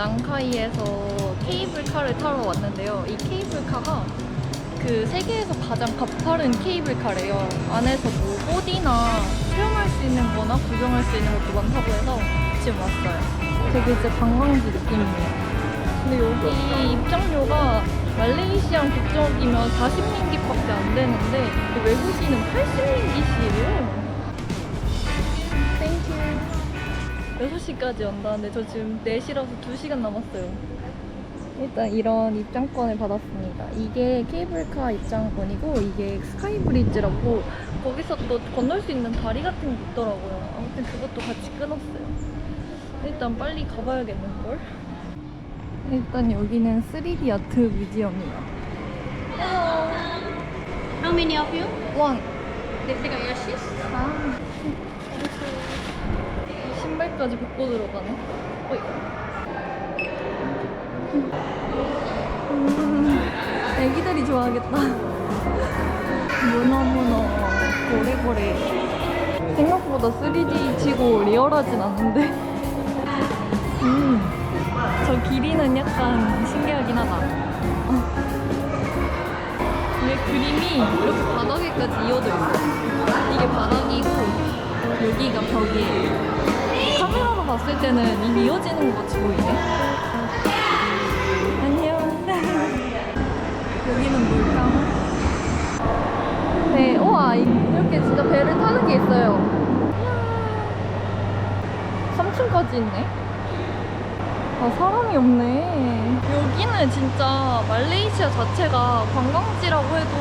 낭카이에서 케이블카를 타러 왔는데요. 이 케이블카가 그 세계에서 가장 가파른 케이블카래요. 안에서 뭐 4D나 체험할 수 있는 거나 구경할 수 있는 것도 많다고 해서 지금 왔어요. 되게 진짜 관광지 느낌이에요. 근데 여기 입장료가 말레이시안 국적이면 40링깃밖에 안 되는데 외국인은 80링깃이에요. 땡큐. 6시까지 온다는데 저 지금 4시라서 2시간 남았어요. 일단 이런 입장권을 받았습니다. 이게 케이블카 입장권이고 이게 스카이브리지라고 거기서 또 건널 수 있는 다리 같은 게 있더라고요. 아무튼 그것도 같이 끊었어요. 일단 빨리 가봐야겠는걸? 일단 여기는 3D 아트 뮤지엄이에요. How many of you? 원. They got your shoes? 아. 신발까지 벗고 들어가네. 어이. 애기들이 좋아하겠다. 문어 고래고래. 생각보다 3D 치고 리얼하진 않은데. 저 길이는 약간 신기하긴 하다. 이게 그림이 이렇게 바닥에까지 이어져 있어. 이게 바닥이고 여기가 벽이에요. 카메라로 봤을 때는 이미 이어지는 것 같이 보이네. 안녕. 여기는 뭘까? 배, 우와, 이렇게 진짜 배를 타는 게 있어요. 3층까지 있네. 아, 사람이 없네. 여기는 진짜 말레이시아 자체가 관광지라고 해도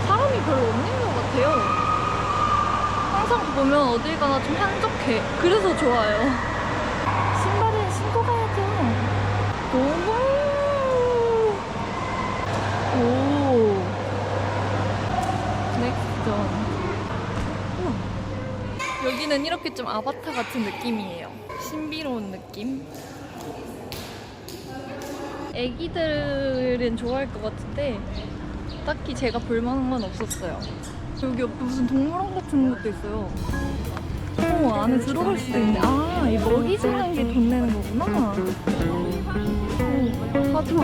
사람이 별로 없는 것 같아요. 항상 보면 어딜 가나 좀 한적해. 그래서 좋아요. 신발은 신고 가야죠. 너무. 오. 넥스전. 여기는 이렇게 좀 아바타 같은 느낌이에요. 신비로운 느낌. 애기들은 좋아할 것 같은데 딱히 제가 볼만한 건 없었어요. 여기 옆에 무슨 동물원 같은 것도 있어요. 안에 들어갈 수도 있네. 아, 이 먹이 주는 게 돈 내는 거구나. 하지마.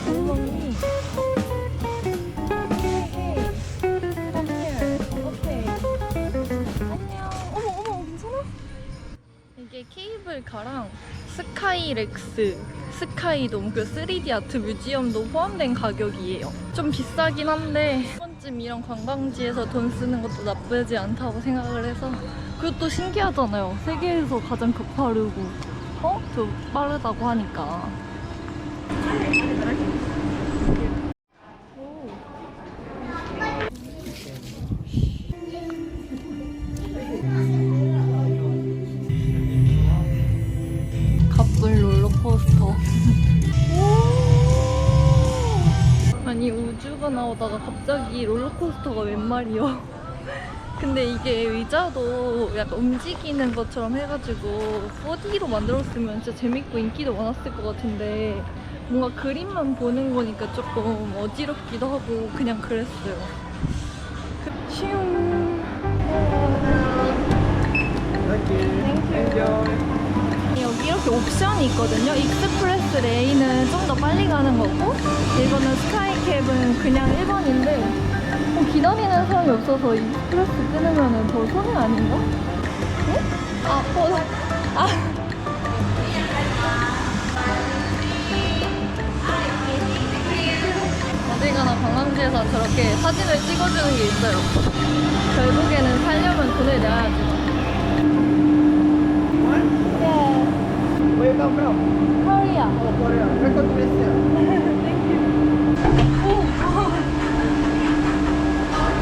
엉덩이. 안녕. 어머, 괜찮아? 이게 케이블카랑 스카이렉스, 스카이돔, 그 3D 아트 뮤지엄도 포함된 가격이에요. 좀 비싸긴 한데 한 번쯤 이런 관광지에서 돈 쓰는 것도 나쁘지 않다고 생각을 해서. 그것도 신기하잖아요. 세계에서 가장 가파르고 더 빠르다고 하니까. 갑불 롤러코스터. 아니, 우주가 나오다가 갑자기 롤러코스터가 웬 말이요. 근데 이게 의자도 약간 움직이는 것처럼 해가지고 4D로 만들었으면 진짜 재밌고 인기도 많았을 것 같은데 뭔가 그림만 보는 거니까 조금 어지럽기도 하고 그냥 그랬어요. 쉬움. 여기 이렇게 옵션이 있거든요. 익스프레스 레인은 좀 더 빨리 가는 거고 이거는 스카이캡은 그냥 1번인데 기다리는 사람이 없어서 익스프레스 끊으면 더 손해 아닌가? 응? 어디 가나 관광지에서 저렇게 사진을 찍어주는 게 있어요. 결국에는 살려면 돈을 내야지. Where you come from? Korea. Oh, Korea. Welcome to Malaysia.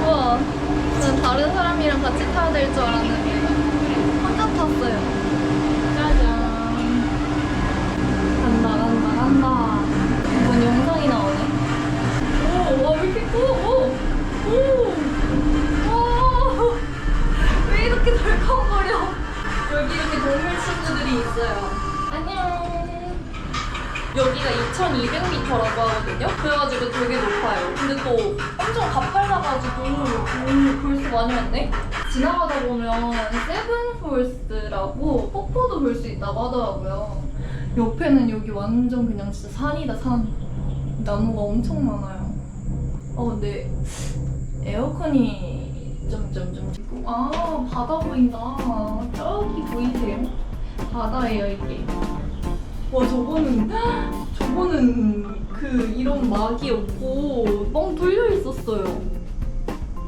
우와, 저는 다른 사람이랑 같이 타야 될 줄 알았는데 혼자 탔어요. 짜잔. 간다. 이건 영상이 나오네. 와, 왜 이렇게 커? 와, 왜 이렇게 덜컹거려? 여기 이렇게 동물 친구들이 있어요. 안녕. 여기가 2200m라고 하거든요. 그래가지고 되게 높아요. 근데 또 엄청 가팔라가지고 벌써 많이 왔네? 지나가다 보면 세븐폴스라고 폭포도 볼 수 있다고 하더라고요. 옆에는 여기 완전 그냥 진짜 산이다 산. 나무가 엄청 많아요. 근데 에어컨이 점점점 아 바다 보인다. 저기 보이세요? 바다예요 이게. 와 저거는 그 이런 막이 없고 뻥 뚫려 있었어요.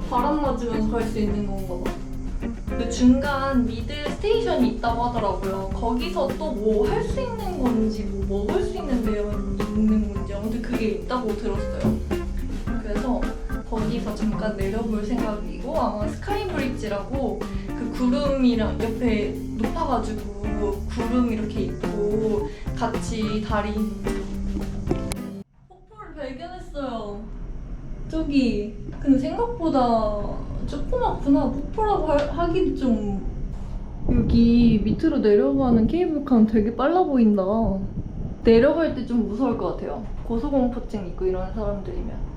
바람 맞으면서 갈 수 있는 건가 봐. 그 중간 미드 스테이션이 있다고 하더라고요. 거기서 또 뭐 할 수 있는 건지 뭐 먹을 수 있는 데가 있는 건지 아무튼 그게 있다고 들었어요. 그래서 거기서 잠깐 내려볼 생각이고 아마 스카이 브릿지라고 그 구름이랑 옆에 높아가지고 구름 이렇게 있고 같이 다리 폭포를 발견했어요. 저기 근데 생각보다 조그맣구나. 폭포라고 하기도 좀 여기 밑으로 내려가는 케이블카는 되게 빨라 보인다. 내려갈 때 좀 무서울 것 같아요. 고소공포증 있고 이런 사람들이면.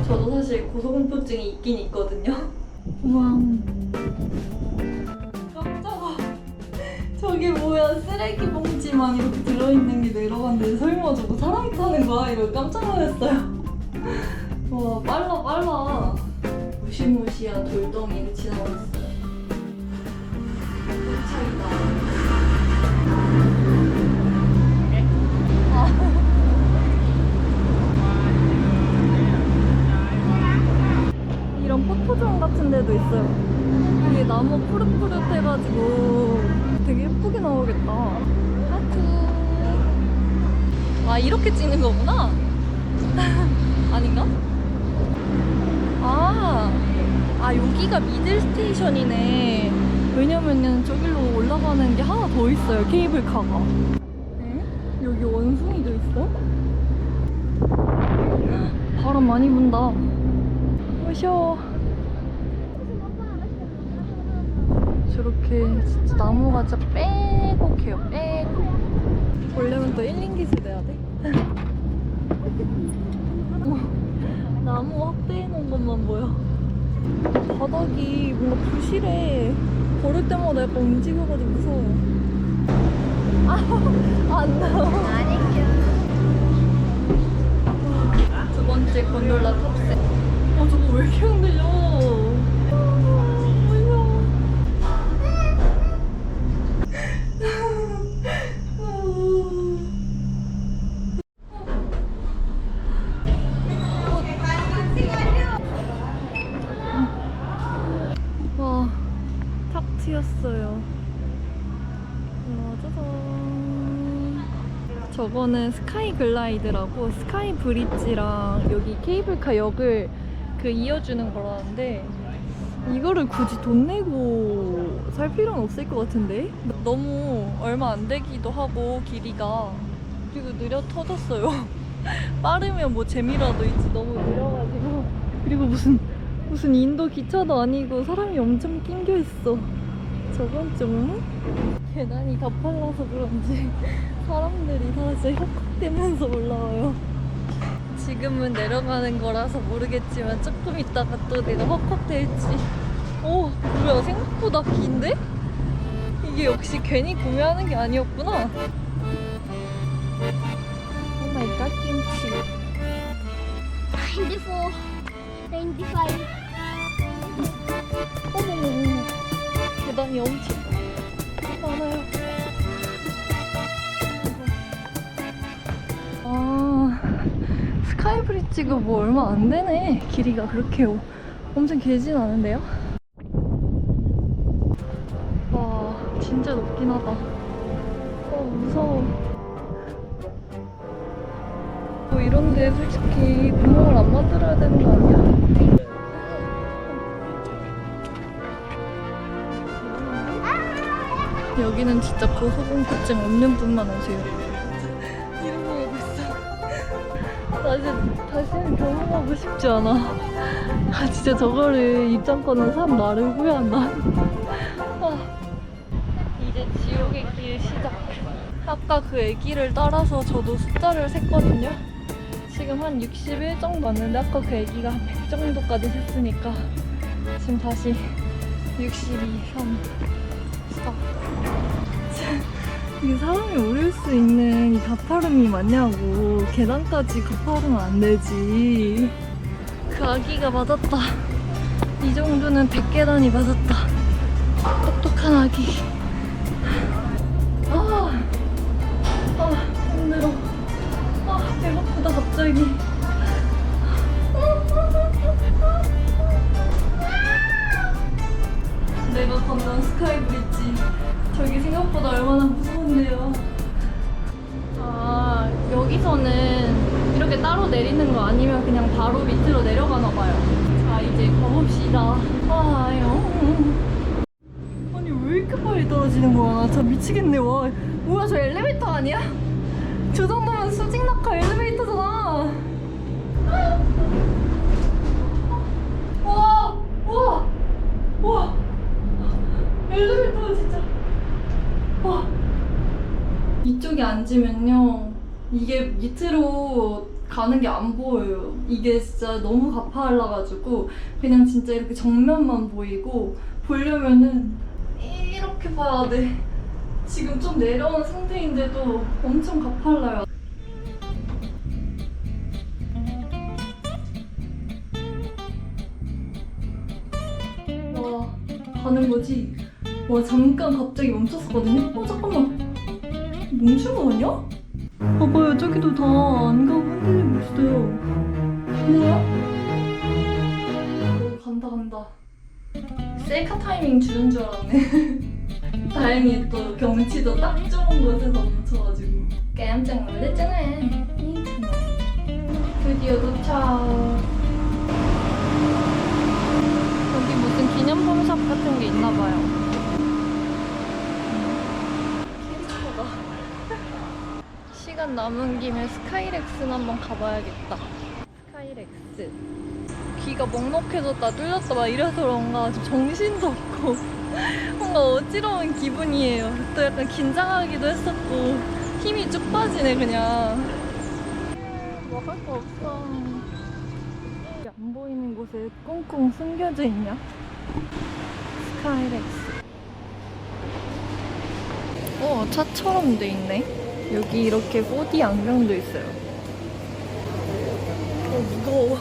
저도 사실 고소공포증이 있긴 있거든요. 우와. 깜짝아. 저게 뭐야? 쓰레기 봉지만 이렇게 들어있는 게 내려갔는데 설마 저거 사람이 타는 거야? 이러고 깜짝 놀랐어요. 와 빨라. 무시무시한 돌덩이를 지나갔어요. 도착이다. 이런 포토존 같은 데도 있어요. 이게 나무 푸릇푸릇해가지고 되게 예쁘게 나오겠다. 하트. 아 이렇게 찍는 거구나? 아닌가? 아 여기가 미들 스테이션이네. 왜냐면은 저길로 올라가는 게 하나 더 있어요. 케이블카가. 에? 여기 원숭이도 있어? 바람 많이 분다. 오셔. 저렇게 진짜 나무가 진짜 빼곡해요. 빼곡. 보려면 또 1인 기술 내야 돼? 나무 확대해 놓은 것만 보여. 바닥이 뭔가 부실해. 걸을 때마다 약간 움직여가지고 무서워요. 안 나와. 두 번째 곤돌라 탑승. 저거 왜 이렇게 흔들려? 무서워. 와, 탁 트였어요. 짜잔. 저거는 스카이 글라이드라고 스카이 브릿지랑 여기 케이블카 역을 이어주는 거라는데 이거를 굳이 돈 내고 살 필요는 없을 것 같은데? 너무 얼마 안 되기도 하고 길이가. 그리고 느려 터졌어요. 빠르면 뭐 재미라도 있지 너무 느려가지고. 그리고 무슨 인도 기차도 아니고 사람이 엄청 낑겨 있어. 저건 좀 계단이 가팔라서 그런지 사람들이 다 진짜 헉헉대면서 올라와요. 지금은 내려가는 거라서 모르겠지만 조금 있다가 또 내가 헉헉댈지. 오 뭐야 생각보다 긴데? 이게 역시 괜히 구매하는 게 아니었구나. 오마이갓 김치. 94, 95. 어머머머 계단이 엄청 많아요. 스카이 브릿지가 뭐 얼마 안 되네. 길이가 그렇게 엄청 길진 않은데요? 와 진짜 높긴 하다. 무서워. 뭐 이런데 솔직히 구멍을 안 만들어야 되는 거 아니야? 여기는 진짜 고소공포증 없는 분만 오세요. 이런 거 하고 있어. 나 이제 다시는 경험하고 싶지 않아. 진짜 저거를 입장권을 산 나를 후회한다. 이제 지옥의 길 시작. 아까 그 애기를 따라서 저도 숫자를 셌거든요. 지금 한 61 정도 왔는데 아까 그 애기가 한 100 정도까지 셌으니까 지금 다시 62, 3, 4. 이게 사람이 오를 수 있는 이 가파름이 맞냐고. 계단까지 가파르면 안 되지. 그 아기가 맞았다. 이 정도는 100계단이 맞았다. 똑똑한 아기. 힘들어. 배고프다 갑자기. 내가 건넌 스카이 브릿지. 저기 생각보다 얼마나 무서운데요. 여기서는 이렇게 따로 내리는 거 아니면 그냥 바로 밑으로 내려가나 봐요. 자, 이제 가봅시다. 아니, 왜 이렇게 빨리 떨어지는 거야? 나 진짜 미치겠네. 와, 뭐야, 저 엘리베이터 아니야? 저 정도면 수직 낙하 엘리베이터잖아. 와, 엘리베이터 진짜. 와, 이쪽에 앉으면요, 이게 밑으로 가는 게 안 보여요. 이게 진짜 너무 가파라가지고 그냥 진짜 이렇게 정면만 보이고, 보려면은 이렇게 봐야 돼. 지금 좀 내려온 상태인데도 엄청 가팔라요. 와, 가는 거지? 와, 잠깐 갑자기 멈췄었거든요? 잠깐만. 멈춘 거 아니야? 봐봐요, 저기도 다 안 가고 흔들리고 있어요. 뭐야? 간다. 셀카 타이밍 주는 줄 알았네. 다행히 또 경치도 딱 좋은 곳에서 멈춰가지고 깜짝 놀랐잖아. 드디어 도착. 여기 무슨 기념품 샵 같은 게 있나봐요. 캐릭터가. 시간 남은 김에 스카이렉스는 한번 가봐야겠다. 스카이렉스. 귀가 먹먹해졌다 뚫렸다 막 이래서 그런가 좀 정신도 없고 뭔가 어지러운 기분이에요. 또 약간 긴장하기도 했었고 힘이 쭉 빠지네 그냥. 먹을 거 없어. 안 보이는 곳에 꽁꽁 숨겨져 있냐? 스카이렉스. 차처럼 돼 있네. 여기 이렇게 4D 안경도 있어요. 무거워.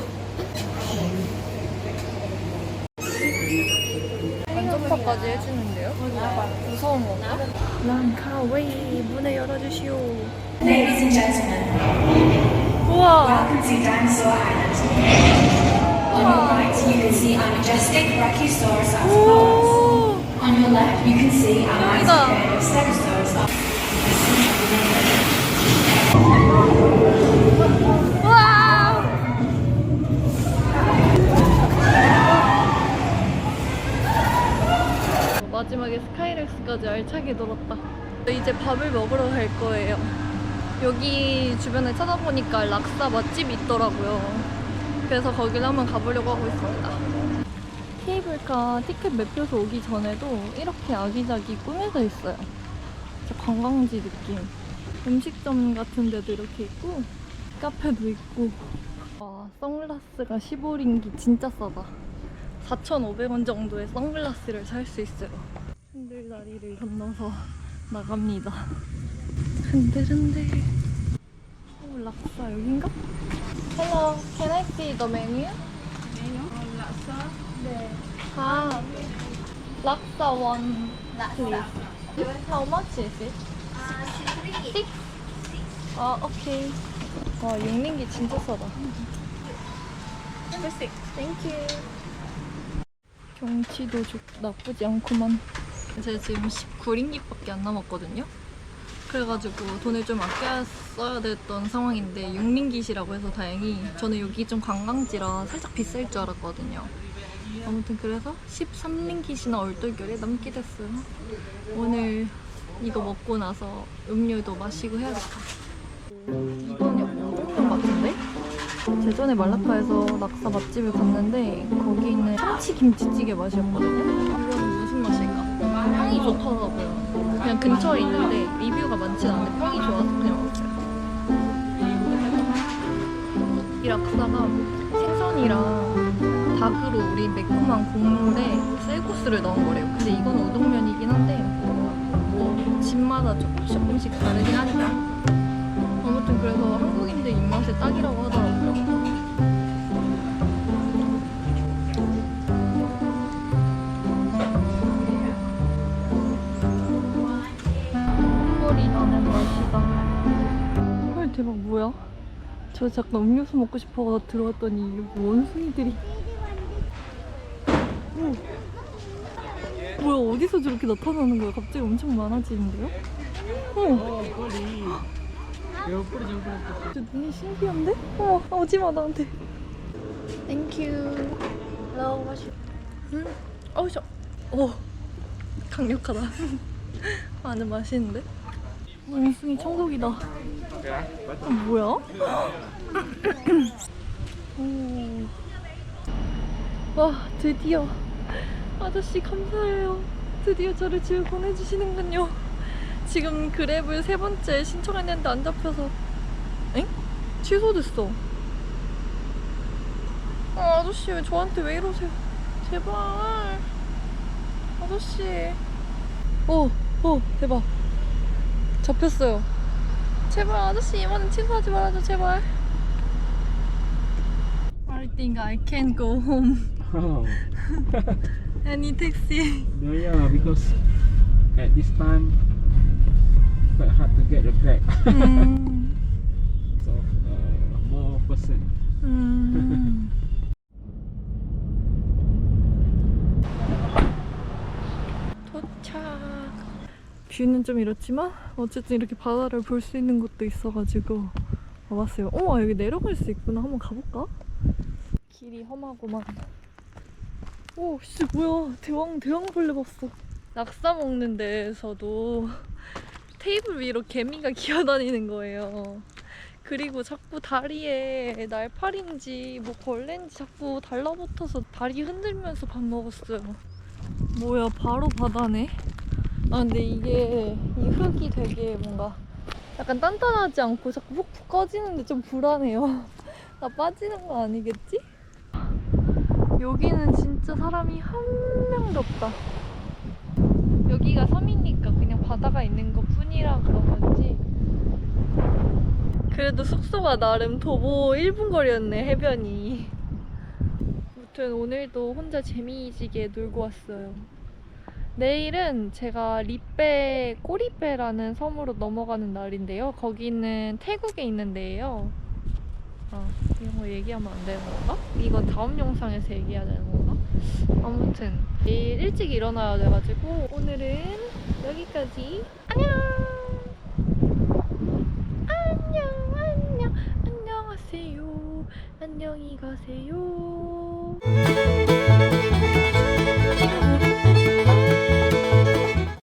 안전파까지 해주는데요? 무서운 건가? 랑카웨이 문을 열어주시오. Ladies and gentlemen, 우와. welcome to Dinosaur Island. On your right, you can see our majestic Brachiosaurus arthropods. On your left, you can see our mighty herd of Stegosaurus. 우와. 마지막에 스카이렉스까지 알차게 놀았다. 이제 밥을 먹으러 갈 거예요. 여기 주변에 찾아보니까 락사 맛집이 있더라고요. 그래서 거기를 한번 가보려고 하고 있습니다. 케이블카 티켓 매표소 오기 전에도 이렇게 아기자기 꾸며져 있어요. 진짜 관광지 느낌. 음식점 같은 데도 이렇게 있고 카페도 있고. 와, 선글라스가 15링기 진짜 싸다. 4,500원 정도의 선글라스를 살 수 있어요. 흔들다리를 건너서 나갑니다. 흔들흔들. 락사 여긴가? Hello, can I see the menu? 락사? 네. 락사 one, please. How much is it? 6? 오케이. 와, 6링기 진짜 싸다. Thank you. 경치도 나쁘지 않구만. 제가 지금 19링기밖에 안 남았거든요. 그래가지고 돈을 좀 아껴 써야 됐던 상황인데 6링깃이라고 해서 다행히. 저는 여기 좀 관광지라 살짝 비쌀 줄 알았거든요. 아무튼 그래서 13링깃이나 얼떨결에 남게 됐어요. 오늘 이거 먹고 나서 음료도 마시고 해야겠다. 이건 약간 우동면 같은데? 제전에 말라카에서 락사 맛집을 갔는데 거기 있는 참치 김치찌개 맛이었거든요. 이건 무슨 맛일까? 향이 좋더라고요. 그냥 그냥 근처에 있는데 리뷰가 많진 않은데 평이 좋아서 그냥 왔어요. 이 락사가 생선이랑 닭으로 우린 매콤한 국물에 쌀국수를 넣은 거래요. 근데 이건 우동면이긴 한데 뭐 집마다 조금씩 다르긴 하니까 아무튼 그래서 한국인들 입맛에 딱이라고 하더라고요. 콧물이 나는 맛이다. 헐 대박 뭐야? 저 잠깐 음료수 먹고 싶어서 들어왔더니 여기 원숭이들이 뭐야 어디서 저렇게 나타나는 거야? 갑자기 엄청 많아지는데요? 진짜 눈이 신기한데? 어머 오지마 나한테. 땡큐. Hello, what's your... 어우 저... 강력하다. 안은 맛있는데? 원숭이 천국이다. 뭐야? 오. 와 드디어 아저씨 감사해요. 드디어 저를 집에 보내주시는군요. 지금 그랩을 3번째 신청했는데 안 잡혀서 엥? 취소됐어. 아저씨 왜 저한테 왜 이러세요? 제발 아저씨. 대박 잡혔어요. 제발 아저씨 이번엔 취소하지 말아줘 제발. I think I can go home. Oh. Any taxi? No, yeah, because at this time quite hard to get a grab. So more person. 도착. 뷰는 좀 이렇지만 어쨌든 이렇게 바다를 볼 수 있는 곳도 있어가지고 와봤어요. 여기 내려갈 수 있구나. 한번 가볼까? 길이 험하구만. 오, 씨 뭐야? 대왕벌레 봤어. 낙사 먹는 데에서도 테이블 위로 개미가 기어다니는 거예요. 그리고 자꾸 다리에 날파리인지 뭐 벌레인지 자꾸 달라붙어서 다리 흔들면서 밥 먹었어요. 뭐야, 바로 바다네. 아 근데 이게 이 흙이 되게 뭔가 약간 단단하지 않고 자꾸 푹푹 꺼지는데 좀 불안해요. 나 빠지는 거 아니겠지? 여기는 진짜 사람이 한 명도 없다. 여기가 섬이니까 그냥 바다가 있는 것 뿐이라 그런 건지 그래도 숙소가 나름 도보 1분 거리였네, 해변이. 아무튼 오늘도 혼자 재미지게 놀고 왔어요. 내일은 제가 리베, 꼬리베라는 섬으로 넘어가는 날인데요. 거기는 태국에 있는 데예요. 이런 거 얘기하면 안 되는 건가? 이건 다음 영상에서 얘기해야 되는 건가? 아무튼 내일 일찍 일어나야 돼가지고 오늘은 여기까지. 안녕하세요. 안녕히 가세요.